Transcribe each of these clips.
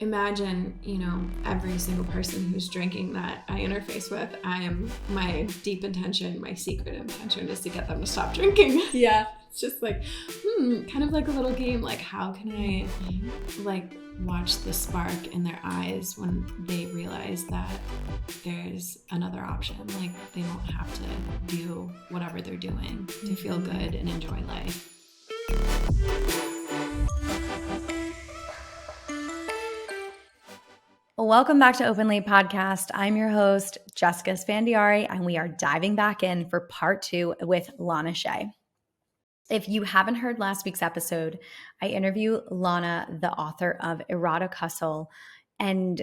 imagine, every single person who's drinking that I interface with, my deep intention, my secret intention is to get them to stop drinking. Yeah. It's just like, kind of like a little game. Like, how can I, watch the spark in their eyes when they realize that there's another option. Like, they don't have to do whatever they're doing to feel good and enjoy life. Welcome back to Openly Podcast. I'm your host, Jessica Esfandiary, and we are diving back in for part 2 with Lana Shay. If you haven't heard last week's episode, I interview Lana, the author of Erotic Hustle, and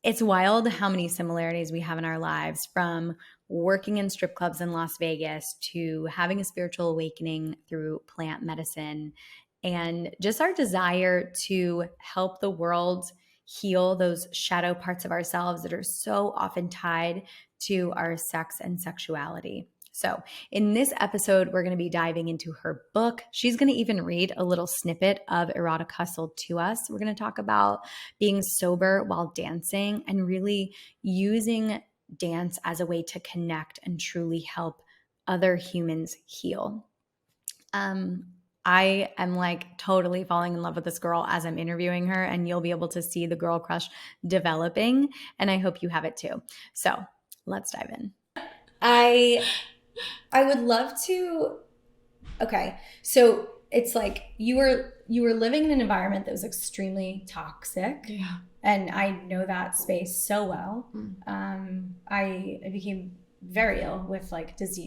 it's wild how many similarities we have in our lives, from working in strip clubs in Las Vegas to having a spiritual awakening through plant medicine, and just our desire to help the world heal those shadow parts of ourselves that are so often tied to our sex and sexuality. So in this episode, we're going to be diving into her book. She's going to even read a little snippet of Erotic Hustle to us. We're going to talk about being sober while dancing and really using dance as a way to connect and truly help other humans heal. I am totally falling in love with this girl as I'm interviewing her, and you'll be able to see the girl crush developing, and I hope you have it too. So let's dive in. I would love to. Okay, so it's like you were living in an environment that was extremely toxic. Yeah. And I know that space so well. I became very ill with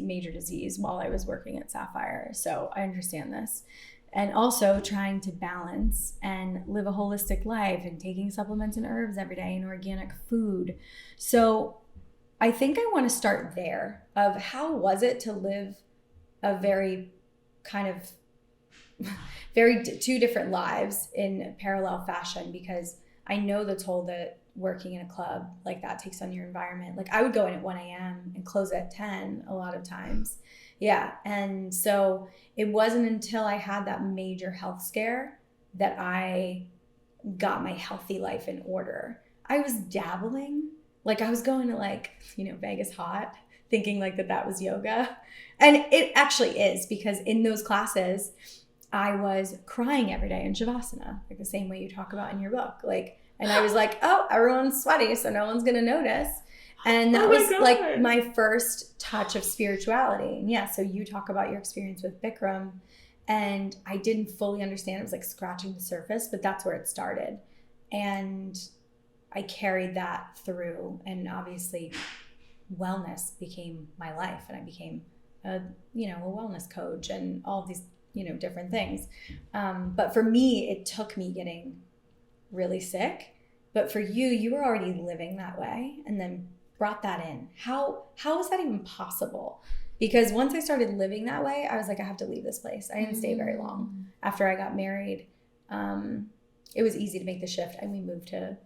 major disease while I was working at Sapphire. So I understand this. And also trying to balance and live a holistic life and taking supplements and herbs every day and organic food. So I think I want to start there, of how was it to live a very kind of very two different lives in parallel fashion, because I know the toll that working in a club like that takes on your environment. Like, I would go in at 1 a.m. and close at 10 a lot of times. Yeah. And so it wasn't until I had that major health scare that I got my healthy life in order. I was dabbling. I was going to Vegas hot, thinking that was yoga. And it actually is, because in those classes, I was crying every day in Shavasana, the same way you talk about in your book. And I was oh, everyone's sweaty, so no one's going to notice. And that was my first touch of spirituality. And yeah, so you talk about your experience with Bikram, and I didn't fully understand. It was scratching the surface, but that's where it started. And I carried that through, and obviously wellness became my life, and I became a wellness coach and all of these, different things. But for me, it took me getting really sick. But for you, you were already living that way and then brought that in. How is that even possible? Because once I started living that way, I was I have to leave this place. I didn't stay very long. After I got married, it was easy to make the shift, and we moved to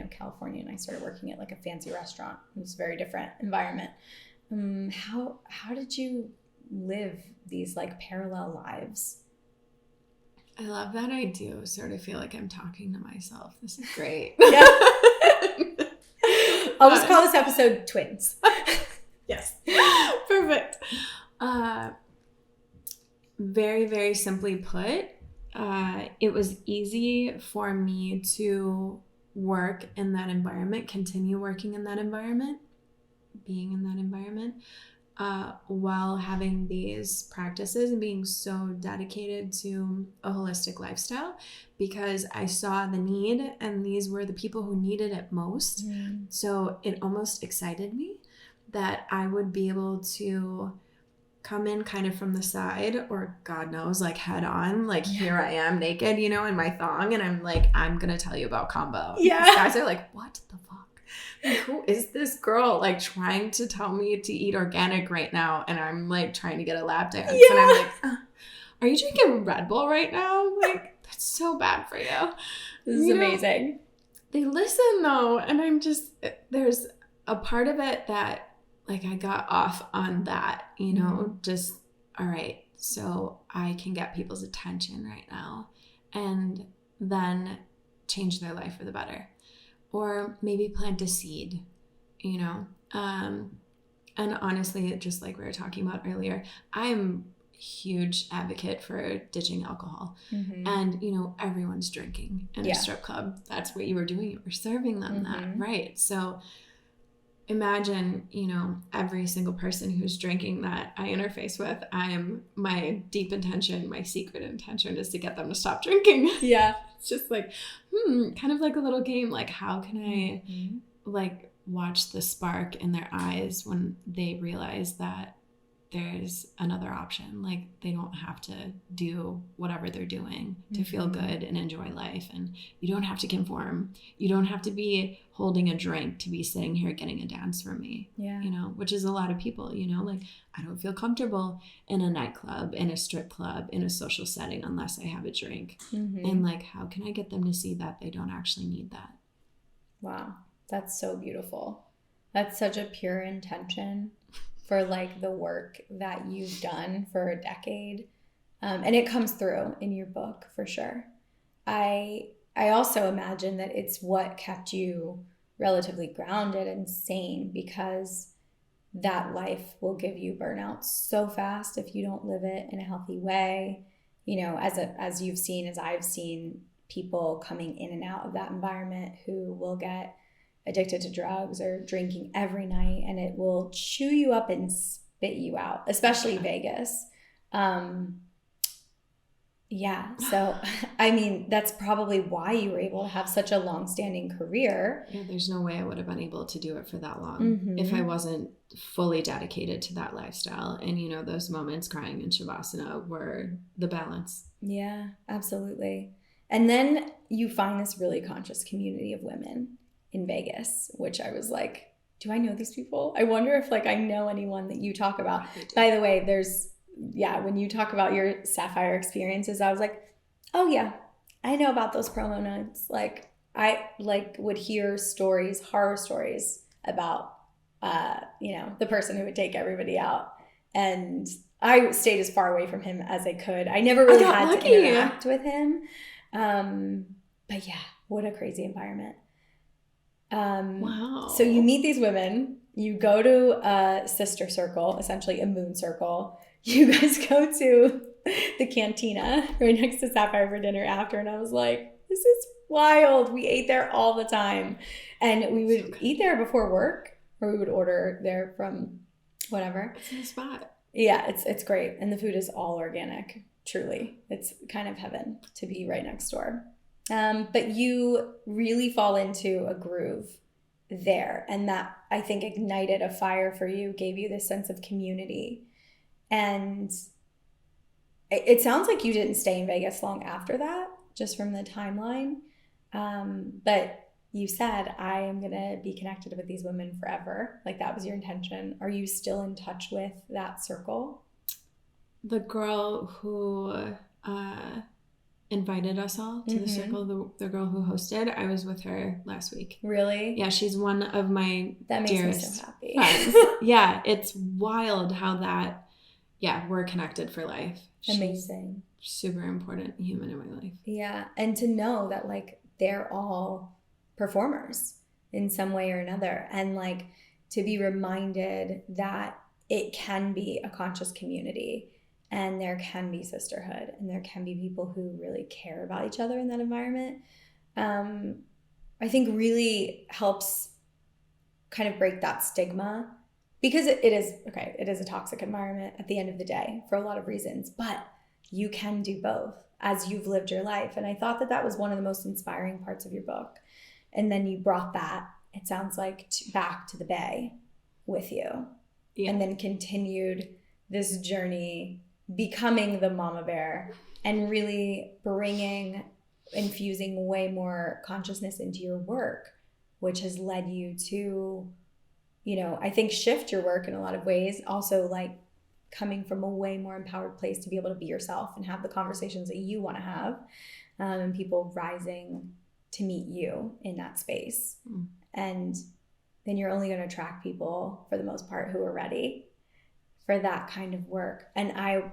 California, and I started working at a fancy restaurant. It was a very different environment. How did you live these parallel lives? I love that I do sort of feel like I'm talking to myself. This is great. Yeah. I'll just call this episode Twins. Yes. Perfect. Very, very simply put, it was easy for me to work in that environment, continue working in that environment, being in that environment, while having these practices and being so dedicated to a holistic lifestyle, because I saw the need, and these were the people who needed it most. So it almost excited me that I would be able to come in kind of from the side, or God knows, head on, here I am naked, in my thong, and I'm gonna tell you about combo. Yeah. These guys are what the fuck? Who is this girl trying to tell me to eat organic right now, and I'm trying to get a lap dance? Yeah. And I'm are you drinking Red Bull right now? That's so bad for you. This is amazing. They listen though, and I'm just, there's a part of it that I got off on that, just, all right, so I can get people's attention right now. And then change their life for the better. Or maybe plant a seed, you know? And honestly, just like we were talking about earlier, I'm a huge advocate for ditching alcohol. And, you know, everyone's drinking in a strip club. That's what you were doing. You were serving them that, right? So imagine, you know, every single person who's drinking that I interface with, my deep intention, my secret intention is to get them to stop drinking. Yeah. It's just like, kind of like a little game. Like, how can I like watch the spark in their eyes when they realize that there's another option? Like, they don't have to do whatever they're doing to feel good and enjoy life. And you don't have to conform. You don't have to be holding a drink to be sitting here getting a dance from me. Yeah. You know, which is a lot of people, you know, like, I don't feel comfortable in a nightclub, in a strip club, in a social setting unless I have a drink. And like, how can I get them to see that they don't actually need that? Wow. That's so beautiful. That's such a pure intention for like the work that you've done for a decade. And it comes through in your book for sure. I also imagine that it's what kept you relatively grounded and sane, because that life will give you burnout so fast if you don't live it in a healthy way. You know, as you've seen, as I've seen, people coming in and out of that environment who will get addicted to drugs or drinking every night, and it will chew you up and spit you out, especially Vegas. So I mean, that's probably why you were able to have such a long-standing career. Yeah, there's no way I would have been able to do it for that long if I wasn't fully dedicated to that lifestyle. And, you know, those moments crying in Shavasana were the balance. Yeah, absolutely. And then you find this really conscious community of women in Vegas, which I was like, do I know these people? I wonder if like I know anyone that you talk about. By the way, when you talk about your Sapphire experiences, I was like, oh yeah, I know about those promo notes. Like, I would hear stories, horror stories about, the person who would take everybody out. And I stayed as far away from him as I could. I never really had to interact with him. But yeah, what a crazy environment. Wow. So you meet these women, you go to a sister circle, essentially a moon circle. You guys go to the cantina right next to Sapphire for dinner after, and I was like, this is wild. We ate there all the time. And we would eat there before work, or we would order there from whatever. It's in the spot. Yeah, it's great. And the food is all organic, truly. It's kind of heaven to be right next door. But you really fall into a groove there. And that, I think, ignited a fire for you, gave you this sense of community. And it sounds like you didn't stay in Vegas long after that, just from the timeline. But you said, I am going to be connected with these women forever. Like, that was your intention. Are you still in touch with that circle? The girl who invited us all to the circle, the girl who hosted, I was with her last week. Really? Yeah, she's one of my That makes dearest me so happy. friends. Yeah, it's wild how that, we're connected for life. Amazing. She's super important human in my life. Yeah, and to know that, like, they're all performers in some way or another, and like to be reminded that it can be a conscious community, and there can be sisterhood, and there can be people who really care about each other in that environment, I think really helps kind of break that stigma, because it is a toxic environment at the end of the day for a lot of reasons, but you can do both as you've lived your life. And I thought that was one of the most inspiring parts of your book. And then you brought that, it sounds like, back to the Bay with you. Yeah. And then continued this journey, becoming the mama bear and really infusing way more consciousness into your work, which has led you to, I think, shift your work in a lot of ways. Also, like, coming from a way more empowered place to be able to be yourself and have the conversations that you want to have, and people rising to meet you in that space. And then you're only going to attract people, for the most part, who are ready for that kind of work. And I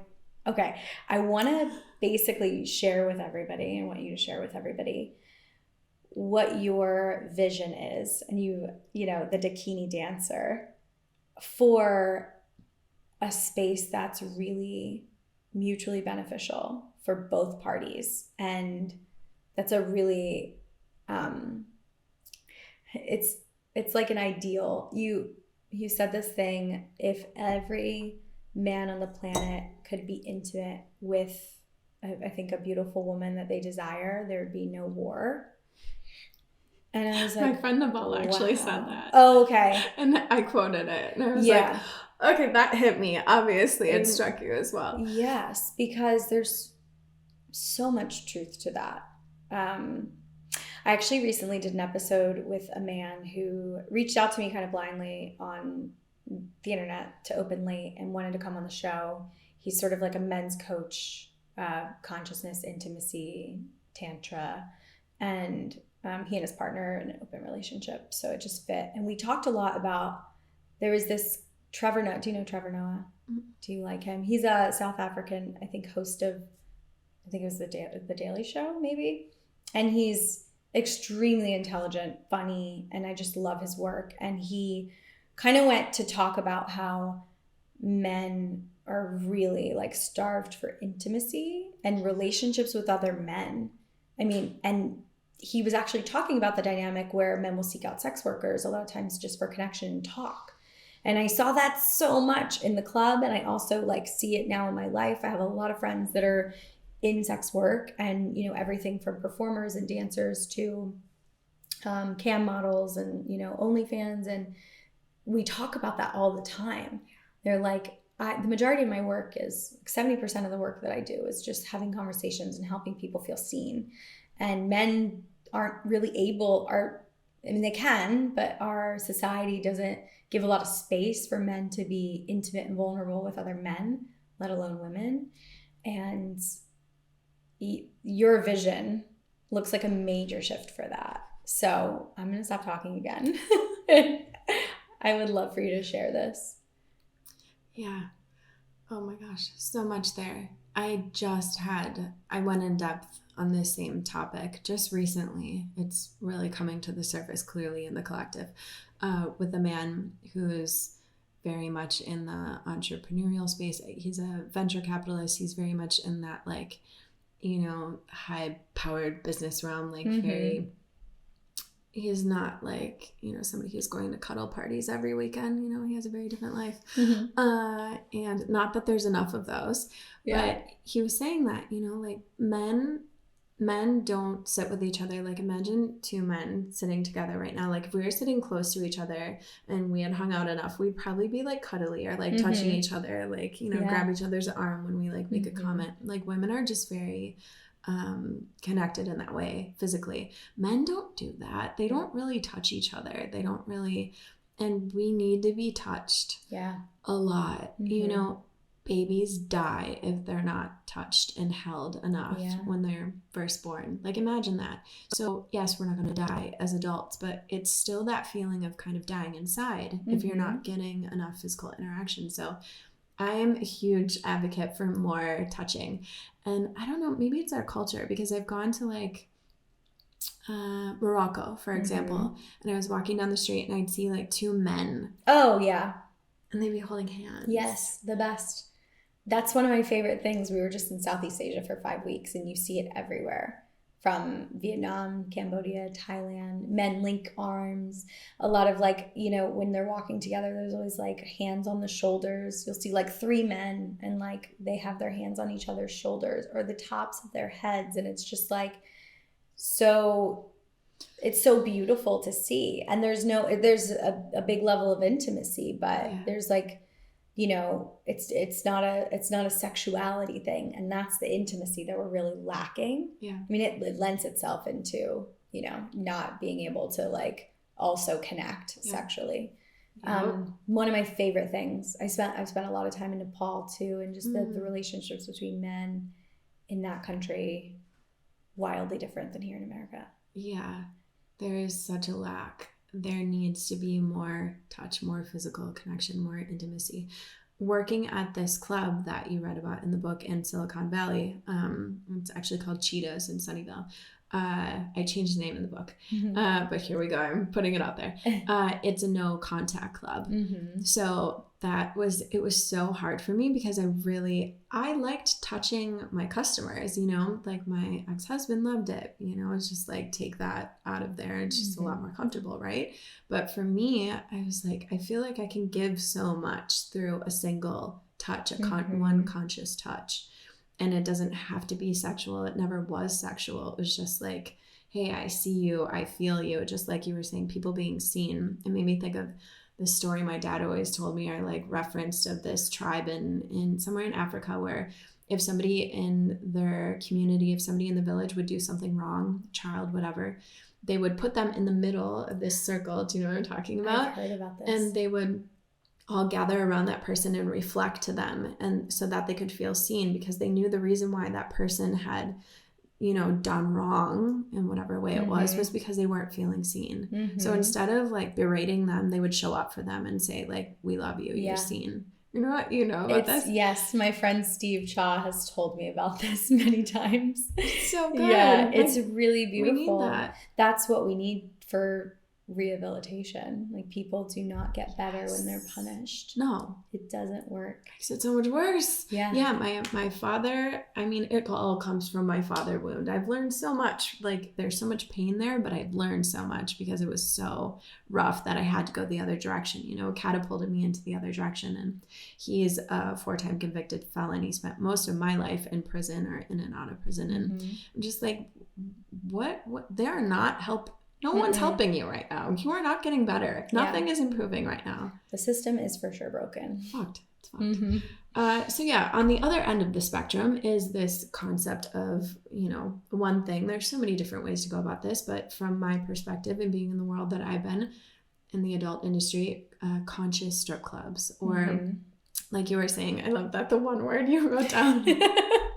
want to basically share with everybody, I want you to share with everybody, what your vision is, and you know, the Dakini dancer, for a space that's really mutually beneficial for both parties. And that's a really, it's like an ideal. You said this thing, if every man on the planet could be intimate with, I think, a beautiful woman that they desire, there would be no war. And I was like, my friend Nabal actually said that. Oh, okay. And I quoted it. And I was like, okay, that hit me. Obviously, it struck you as well. Yes, because there's so much truth to that. I actually recently did an episode with a man who reached out to me kind of blindly on the internet to open late and wanted to come on the show. He's sort of like a men's coach, consciousness, intimacy, tantra, and he and his partner in an open relationship. So it just fit. And we talked a lot about, there was this Trevor Noah. Do you know Trevor Noah? Do you like him? He's a South African, I think, host of, I think it was the Daily Show, maybe. And he's extremely intelligent, funny, and I just love his work. And he kind of went to talk about how men are really like starved for intimacy and relationships with other men. I mean, and he was actually talking about the dynamic where men will seek out sex workers a lot of times just for connection and talk. And I saw that so much in the club, and I also like see it now in my life. I have a lot of friends that are in sex work, and you know, everything from performers and dancers to cam models and, you know, OnlyFans, and we talk about that all the time. They're like, the majority of my work is 70% of the work that I do is just having conversations and helping people feel seen. And men aren't really able, I mean, they can, but our society doesn't give a lot of space for men to be intimate and vulnerable with other men, let alone women. And your vision looks like a major shift for that. So I'm going to stop talking again. I would love for you to share this. Yeah. Oh my gosh, so much there. I went in depth on this same topic just recently. It's really coming to the surface clearly in the collective, with a man who's very much in the entrepreneurial space. He's a venture capitalist. He's very much in that, like, you know, high-powered business realm, like very... He's not like, you know, somebody who's going to cuddle parties every weekend. You know, he has a very different life. And not that there's enough of those. Yeah. But he was saying that, you know, like men don't sit with each other. Like, imagine two men sitting together right now. Like, if we were sitting close to each other and we had hung out enough, we'd probably be like cuddly or like touching each other, like, you know, grab each other's arm when we like make a comment. Like, women are just very... connected in that way physically. Men don't do that. They don't really touch each other. They don't really, and we need to be touched a lot. You know, babies die if they're not touched and held enough when they're first born. Like, imagine that. So yes, we're not going to die as adults, but it's still that feeling of kind of dying inside if you're not getting enough physical interaction. So I am a huge advocate for more touching. And I don't know, maybe it's our culture, because I've gone to like Morocco, for example, and I was walking down the street and I'd see like two men. Oh, yeah. And they'd be holding hands. Yes, the best. That's one of my favorite things. We were just in Southeast Asia for 5 weeks, and you see it everywhere. From Vietnam, Cambodia, Thailand, men link arms. A lot of like, you know, when they're walking together, there's always like hands on the shoulders. You'll see like 3 men and like they have their hands on each other's shoulders or the tops of their heads. And it's just like, it's so beautiful to see. And there's a big level of intimacy, but there's like, you know, it's not a sexuality thing, and that's the intimacy that we're really lacking. I mean, it lends itself into, you know, not being able to like also connect sexually. One of my favorite things, I've spent a lot of time in Nepal too, and just the relationships between men in that country, wildly different than here in America. There is such a lack. There needs to be more touch, more physical connection, more intimacy. Working at this club that you read about in the book in Silicon Valley, it's actually called Cheetahs in Sunnyvale. I changed the name in the book, Mm-hmm. but here we go. I'm putting it out there. It's a no contact club. Mm-hmm. So it was so hard for me because I liked touching my customers, you know, like my ex-husband loved it, you know, it's just like, take that out of there. It's just a lot more comfortable, right? But for me, I was like, I feel like I can give so much through a single touch, one conscious touch. And it doesn't have to be sexual. It never was sexual. It was just like, hey, I see you, I feel you. Just like you were saying, people being seen. It made me think of the story my dad always told me, I like referenced, of this tribe in somewhere in Africa, where if somebody in their community, if somebody in the village would do something wrong, child, whatever, they would put them in the middle of this circle. Do you know what I'm talking about? I've heard about this. And they would all gather around that person and reflect to them, and so that they could feel seen, because they knew the reason why that person had, you know, done wrong in whatever way it was because they weren't feeling seen. So instead of like berating them, they would show up for them and say like, we love you, you're seen. You know what? You know about this? Yes, my friend Steve Chaw has told me about this many times. It's so good. Yeah, it's really beautiful. We need that. That's what we need for rehabilitation. Like, people do not get better when they're punished. No, it doesn't work. It makes it so much worse. Yeah. My father, I mean, it all comes from my father wound. I've learned so much. Like, there's so much pain there, but I've learned so much because it was so rough that I had to go the other direction. You know, it catapulted me into the other direction. And he is a 4-time convicted felon. He spent most of my life in prison or in and out of prison. And I'm just like, what they are not help. No one's helping you right now. You are not getting better. Nothing is improving right now. The system is for sure broken. It's fucked. So yeah, on the other end of the spectrum is this concept of, you know, one thing. There's so many different ways to go about this, but from my perspective and being in the world that I've been in, the adult industry, conscious strip clubs, or like you were saying, I love that the one word you wrote down.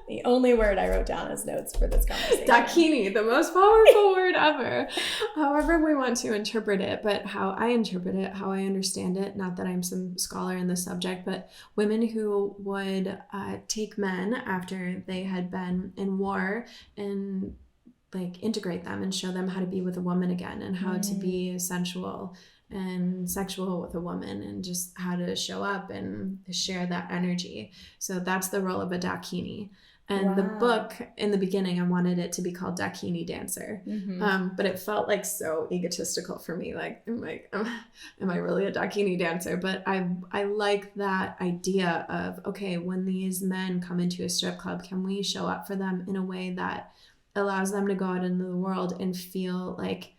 The only word I wrote down as notes for this conversation. Dakini, the most powerful word ever. However we want to interpret it, but how I interpret it, how I understand it, not that I'm some scholar in the subject, but women who would take men after they had been in war and like integrate them and show them how to be with a woman again, and how to be sensual and sexual with a woman, and just how to show up and share that energy. So that's the role of a dakini. And the book, in the beginning, I wanted it to be called Dakini Dancer. But it felt like so egotistical for me. Like, I'm like, am I really a Dakini dancer? But I like that idea of, okay, when these men come into a strip club, can we show up for them in a way that allows them to go out into the world and feel like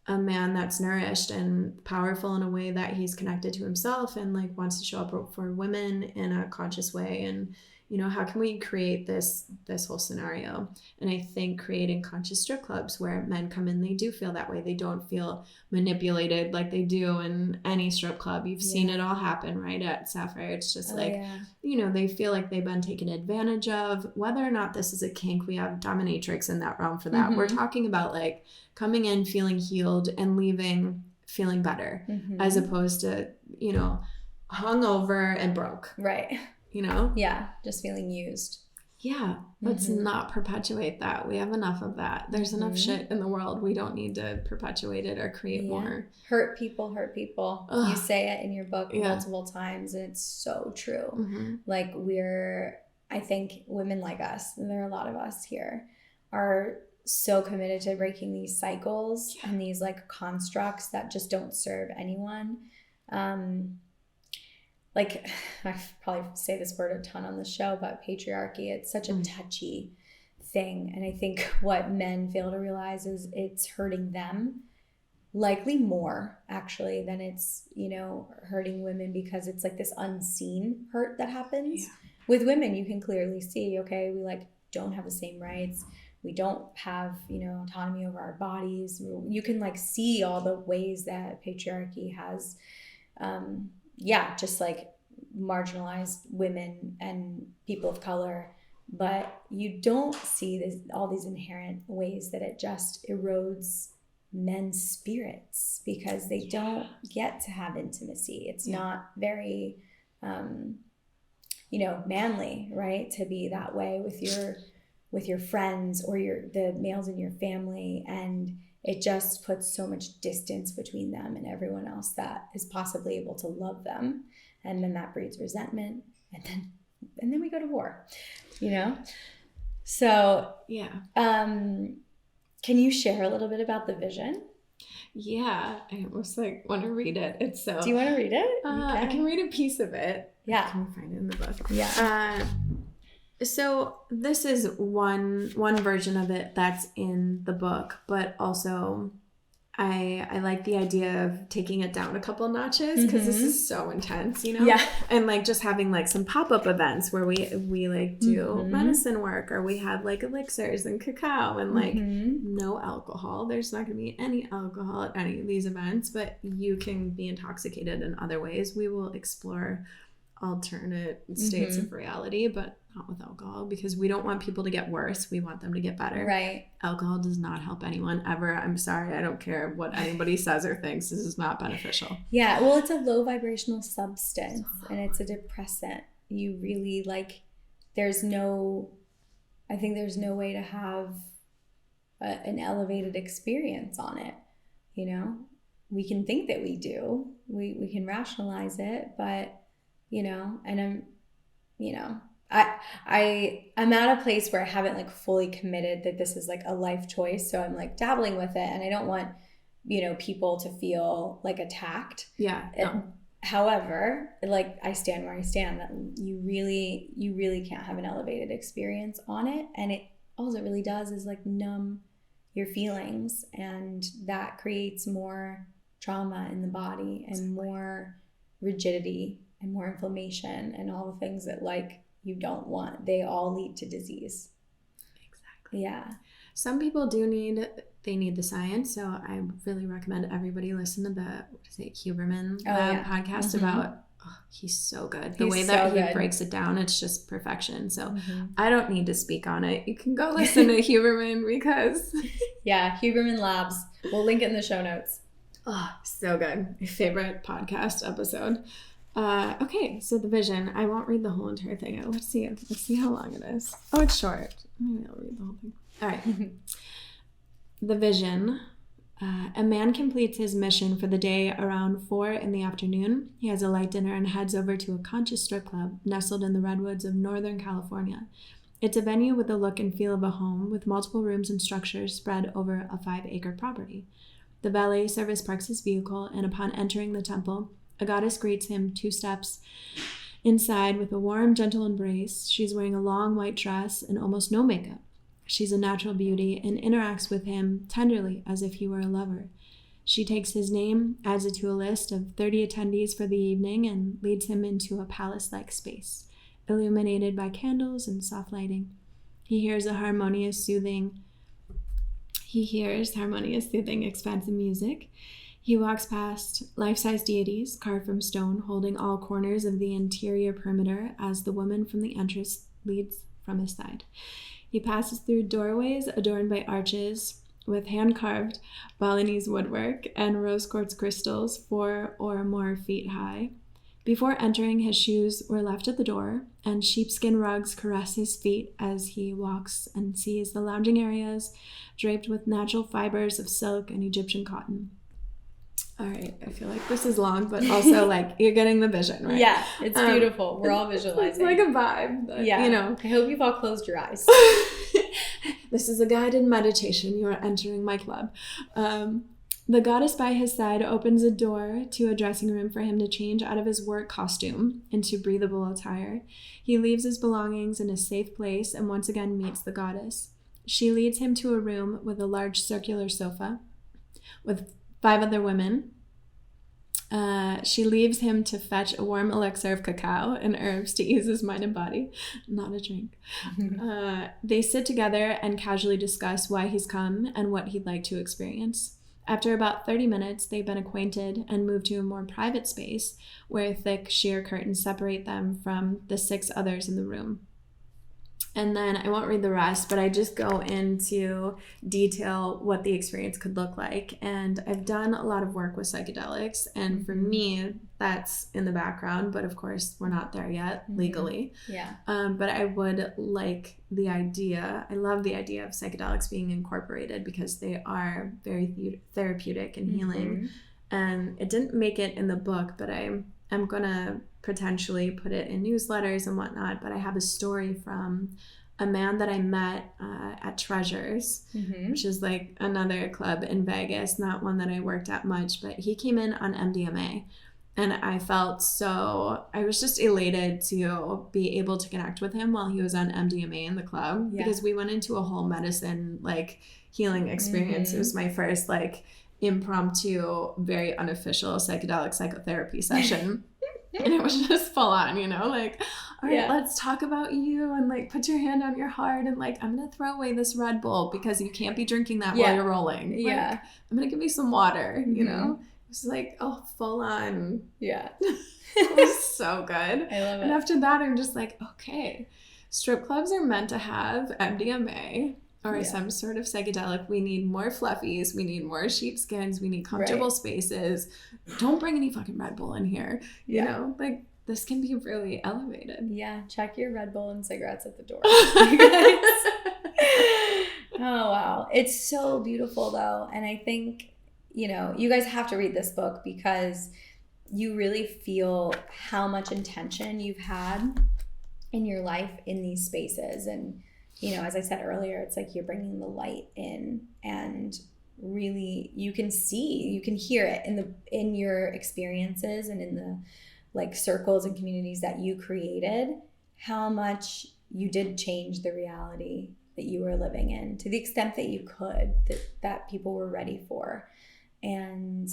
a man that's nourished and powerful in a way that he's connected to himself and like wants to show up for women in a conscious way? And, you know, how can we create this whole scenario? And I think creating conscious strip clubs where men come in, they do feel that way. They don't feel manipulated like they do in any strip club. You've seen it all happen, right? At Sapphire, it's just you know, they feel like they've been taken advantage of. Whether or not this is a kink, we have dominatrix in that realm for that. We're talking about like coming in, feeling healed, and leaving feeling better, as opposed to, you know, hungover and broke. Right. You know? Yeah, just feeling used. Yeah, let's not perpetuate that. We have enough of that. There's enough shit in the world. We don't need to perpetuate it or create more. Hurt people. Ugh. You say it in your book multiple times, and it's so true. Like, I think women like us, and there are a lot of us here, are so committed to breaking these cycles and these like constructs that just don't serve anyone. Like, I probably say this word a ton on the show, but patriarchy, it's such a touchy thing. And I think what men fail to realize is it's hurting them likely more, actually, than it's, you know, hurting women, because it's like this unseen hurt that happens. With women, you can clearly see, okay, we like don't have the same rights. We don't have, you know, autonomy over our bodies. You can like see all the ways that patriarchy has, just like marginalized women and people of color, but you don't see all these inherent ways that it just erodes men's spirits, because they don't get to have intimacy. It's not very, you know, manly, right? To be that way with your with your friends or the males in your family, and it just puts so much distance between them and everyone else that is possibly able to love them, and then that breeds resentment, and then we go to war, you know? So yeah. Can you share a little bit about the vision? Yeah, I almost like want to read it. It's so. Do you want to read it? I can read a piece of it. Yeah. Can we find it in the book? Yeah. So this is one version of it that's in the book, but also I like the idea of taking it down a couple notches, because this is so intense, you know? Yeah. And like just having like some pop-up events where we like do medicine work, or we have like elixirs and cacao and like no alcohol. There's not going to be any alcohol at any of these events, but you can be intoxicated in other ways. We will explore alternate states of reality, but not with alcohol, because we don't want people to get worse. We want them to get better. Right. Alcohol does not help anyone ever. I'm sorry. I don't care what anybody says or thinks. This is not beneficial. Yeah. Well, it's a low vibrational substance and it's a depressant. You really like, I think there's no way to have an elevated experience on it. You know, we can think that we do, we can rationalize it, but you know, and I'm at a place where I haven't like fully committed that this is like a life choice. So I'm like dabbling with it, and I don't want, you know, people to feel like attacked. Yeah. No. However, like I stand where I stand, that you really can't have an elevated experience on it. And all it really does is like numb your feelings, and that creates more trauma in the body and more rigidity and more inflammation and all the things that like you don't want. They all lead to disease. Exactly. Yeah. Some people need the science. So I really recommend everybody listen to the Huberman podcast about, he's so good. The way that he breaks it down, it's just perfection. So I don't need to speak on it. You can go listen to Huberman, because yeah, Huberman Labs. We'll link it in the show notes. Oh, so good. My favorite podcast episode. Okay, so the vision. I won't read the whole entire thing. Let's see how long it is. Oh, it's short. Maybe I'll read the whole thing. All right. The vision. A man completes his mission for the day around 4 p.m. He has a light dinner and heads over to a conscious strip club nestled in the redwoods of Northern California. It's a venue with the look and feel of a home, with multiple rooms and structures spread over a 5-acre property. The valet service parks his vehicle, and upon entering the temple, a goddess greets him 2 steps inside with a warm, gentle embrace. She's wearing a long white dress and almost no makeup. She's a natural beauty and interacts with him tenderly as if he were a lover. She takes his name, adds it to a list of 30 attendees for the evening, and leads him into a palace-like space, illuminated by candles and soft lighting. He hears harmonious, soothing, expansive music. He walks past life-size deities carved from stone, holding all corners of the interior perimeter as the woman from the entrance leads from his side. He passes through doorways adorned by arches with hand-carved Balinese woodwork and rose quartz crystals 4 or more feet high. Before entering, his shoes were left at the door, and sheepskin rugs caress his feet as he walks and sees the lounging areas draped with natural fibers of silk and Egyptian cotton. All right, I feel like this is long, but also like you're getting the vision, right? Yeah, it's beautiful. We're all visualizing. It's like a vibe. That, yeah. You know. I hope you've all closed your eyes. This is a guided meditation. You are entering my club. The goddess by his side opens a door to a dressing room for him to change out of his work costume into breathable attire. He leaves his belongings in a safe place and once again meets the goddess. She leads him to a room with a large circular sofa with 5 other women. She leaves him to fetch a warm elixir of cacao and herbs to ease his mind and body. Not a drink. They sit together and casually discuss why he's come and what he'd like to experience. After about 30 minutes, they've been acquainted and move to a more private space where thick sheer curtains separate them from the 6 others in the room. And then I won't read the rest, but I just go into detail what the experience could look like. And I've done a lot of work with psychedelics. And for me, that's in the background. But of course, we're not there yet legally. Yeah. But I would like the idea. I love the idea of psychedelics being incorporated because they are very therapeutic and healing. And it didn't make it in the book, but I'm going to potentially put it in newsletters and whatnot. But I have a story from a man that I met at Treasures, which is like another club in Vegas, not one that I worked at much, but he came in on MDMA. And I was just elated to be able to connect with him while he was on MDMA in the club, because we went into a whole medicine, like, healing experience. It was my first, like, impromptu, very unofficial psychedelic psychotherapy session. And it was just full on, you know, like, all right, let's talk about you, and like put your hand on your heart, and like, I'm going to throw away this Red Bull because you can't be drinking that while you're rolling. Like, I'm going to give you some water, you know? It was like, oh, full on. Yeah. It was so good. I love it. And after that, I'm just like, okay, strip clubs are meant to have MDMA or some sort of psychedelic. We need more fluffies. We need more sheepskins. We need comfortable spaces. Don't bring any fucking Red Bull in here. You know, like, this can be really elevated. Yeah. Check your Red Bull and cigarettes at the door. Oh, wow. It's so beautiful, though. And I think, you know, you guys have to read this book because you really feel how much intention you've had in your life in these spaces. And, you know, as I said earlier, it's like you're bringing the light in, and really you can hear it in your experiences and in the, like, circles and communities that you created, how much you did change the reality that you were living in to the extent that you could, that people were ready for. And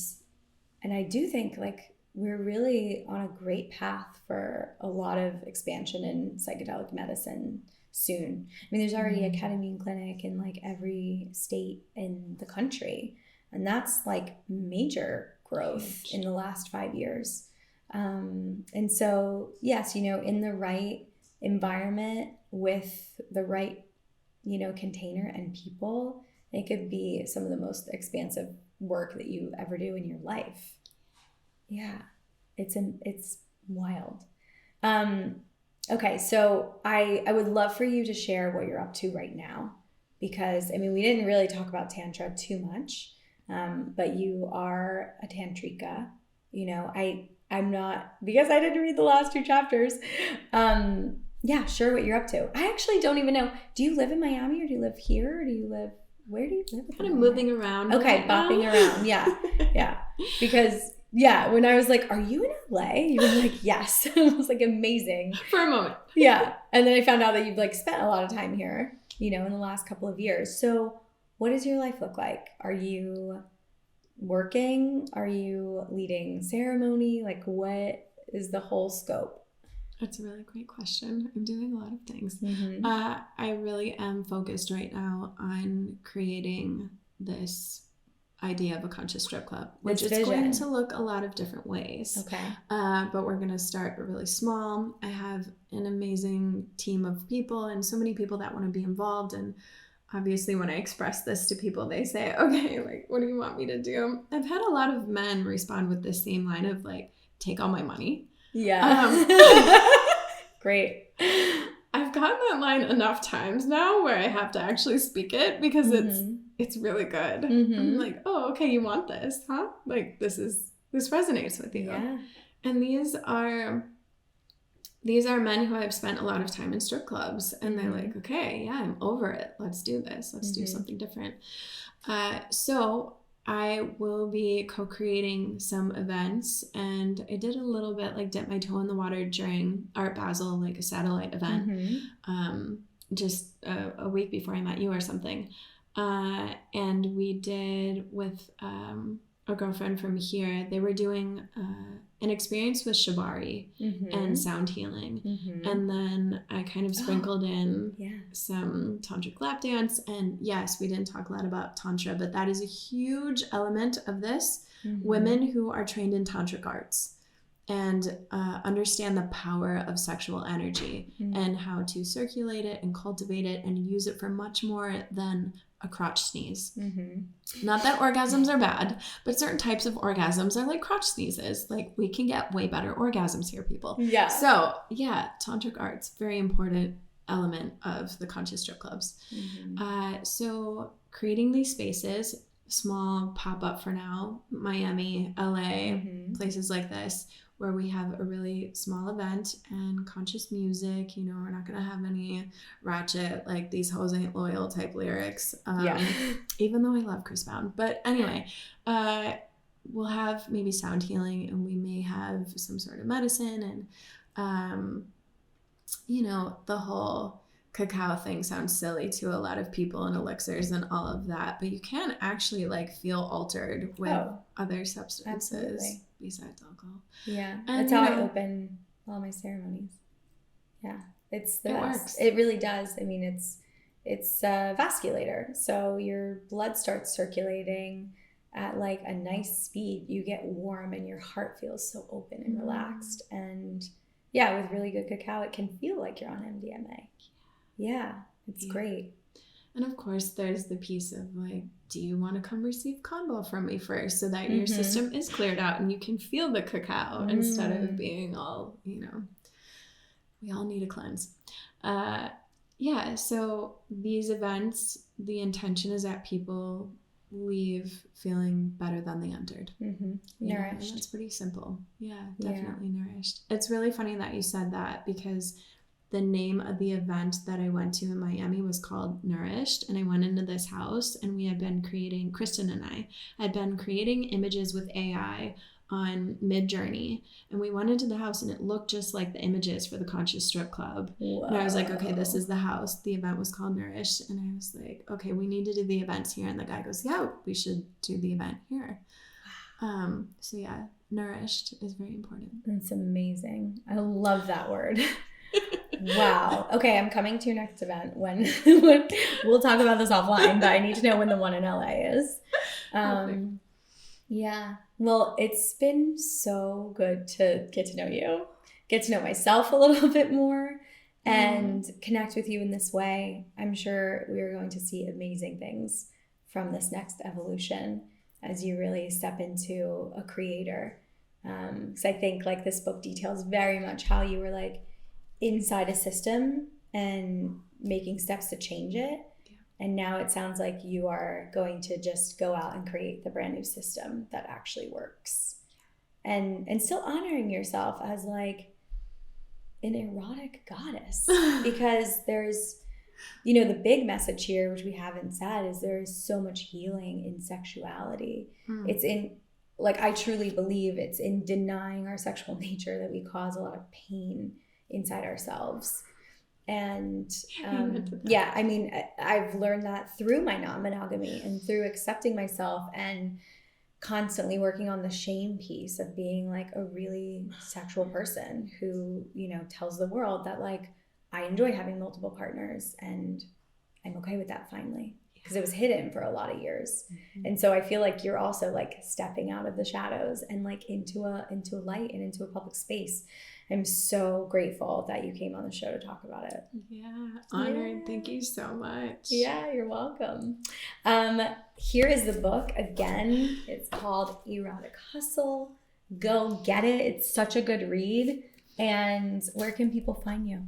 I do think, like, we're really on a great path for a lot of expansion in psychedelic medicine soon. I mean, there's already a ketamine clinic in like every state in the country, and that's like major growth in the last 5 years. And so, yes, you know, in the right environment with the right, you know, container and people, it could be some of the most expansive work that you ever do in your life. Yeah, it's wild. Okay, so I would love for you to share what you're up to right now, because, I mean, we didn't really talk about Tantra too much, but you are a Tantrika. You know, I'm not, because I didn't read the last 2 chapters. Yeah, sure, what you're up to. I actually don't even know. Do you live in Miami, or do you live here, or do you live, where do you live? Kind of moving around. Okay, bopping around, yeah. Yeah, because... yeah, when I was like, are you in LA? You were like, yes. It was like amazing. For a moment. Yeah. And then I found out that you've like spent a lot of time here, you know, in the last couple of years. So what does your life look like? Are you working? Are you leading ceremony? Like, what is the whole scope? That's a really great question. I'm doing a lot of things. I really am focused right now on creating this idea of a conscious strip club, which is going to look a lot of different ways. Okay. But we're going to start really small. I have an amazing team of people and so many people that want to be involved. And obviously when I express this to people, they say, okay, like, what do you want me to do? I've had a lot of men respond with this same line of like, take all my money. Yeah. Great. I've gotten that line enough times now where I have to actually speak it, because it's really good. I'm like, oh, okay, you want this, huh? Like, this resonates with you. Yeah. And these are men who have spent a lot of time in strip clubs, and they're like, okay, yeah, I'm over it. Let's do this. Let's do something different. So I will be co-creating some events, and I did a little bit like dip my toe in the water during Art Basel, like a satellite event, just a week before I met you or something. And we did with a girlfriend from here, they were doing an experience with shibari and sound healing. And then I kind of sprinkled in some tantric lap dance. And yes, we didn't talk a lot about tantra, but that is a huge element of this. Women who are trained in tantric arts. and understand the power of sexual energy and how to circulate it and cultivate it and use it for much more than a crotch sneeze. Not that orgasms are bad, but certain types of orgasms are like crotch sneezes. Like, we can get way better orgasms here, people. Yeah. So yeah, Tantric Art's very important element of the conscious strip clubs. So creating these spaces, small pop-up for now, Miami, LA, places like this, where we have a really small event and conscious music. You know, we're not going to have any ratchet, like these hoes ain't loyal type lyrics. Even though I love Chris Brown. But anyway, we'll have maybe sound healing, and we may have some sort of medicine, and, you know, the whole cacao thing sounds silly to a lot of people, and elixirs and all of that, but you can actually like feel altered with other substances besides alcohol. Yeah, and that's how I open all my ceremonies. Yeah, it's the best. Works. It really does. I mean, it's a vasculator, so your blood starts circulating at like a nice speed. You get warm, and your heart feels so open and relaxed. And yeah, with really good cacao, it can feel like you're on MDMA. Yeah, it's great. And of course, there's the piece of like, do you want to come receive combo from me first, so that your system is cleared out and you can feel the cacao instead of being all, you know, we all need a cleanse. Yeah, so these events, the intention is that people leave feeling better than they entered. Nourished. That's pretty simple. Yeah, definitely nourished. It's really funny that you said that, because the name of the event that I went to in Miami was called Nourished, and I went into this house, and we had been creating, Kristen and I had been creating images with AI on Midjourney, and we went into the house, and it looked just like the images for the Conscious Strip Club. Whoa. And I was like, okay, this is the house. The event was called Nourished, and I was like, okay, we need to do the events here. And the guy goes, yeah, we should do the event here. So yeah, Nourished is very important. That's amazing. I love that word. Wow. Okay, I'm coming to your next event when we'll talk about this offline, but I need to know when the one in LA is. Yeah. Well, it's been so good to get to know you, get to know myself a little bit more, and connect with you in this way. I'm sure we are going to see amazing things from this next evolution as you really step into a creator. Because I think like this book details very much how you were like inside a system and making steps to change it. And now it sounds like you are going to just go out and create the brand new system that actually works. And still honoring yourself as like an erotic goddess. Because there's, you know, the big message here, which we haven't said, is there is so much healing in sexuality. It's in, like, I truly believe it's in denying our sexual nature that we cause a lot of pain inside ourselves. And yeah, I mean, I've learned that through my non-monogamy and through accepting myself and constantly working on the shame piece of being like a really sexual person who, you know, tells the world that like I enjoy having multiple partners and I'm okay with that finally, because it was hidden for a lot of years. And so I feel like you're also like stepping out of the shadows and like into a light and into a public space. I'm so grateful that you came on the show to talk about it. Yeah, honored. Yeah. Thank you so much. Yeah, you're welcome. Here is the book again. It's called Erotic Hustle. Go get it. It's such a good read. And where can people find you?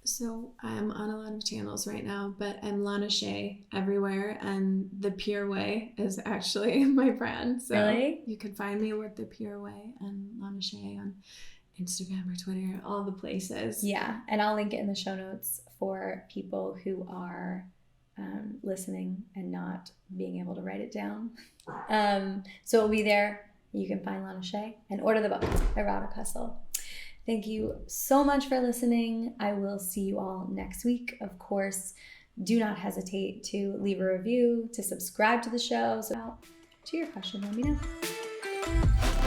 So I'm on a lot of channels right now, but I'm Lana Shay everywhere, and The Pure Way is actually my brand. So really? You can find me with The Pure Way and Lana Shay on Instagram or Twitter, all the places. Yeah, and I'll link it in the show notes for people who are listening and not being able to write it down. So it'll be there. You can find Lana Shay and order the book, Erotic Hustle. Thank you so much for listening. I will see you all next week. Of course, do not hesitate to leave a review, to subscribe to the show. So to your question, let me know.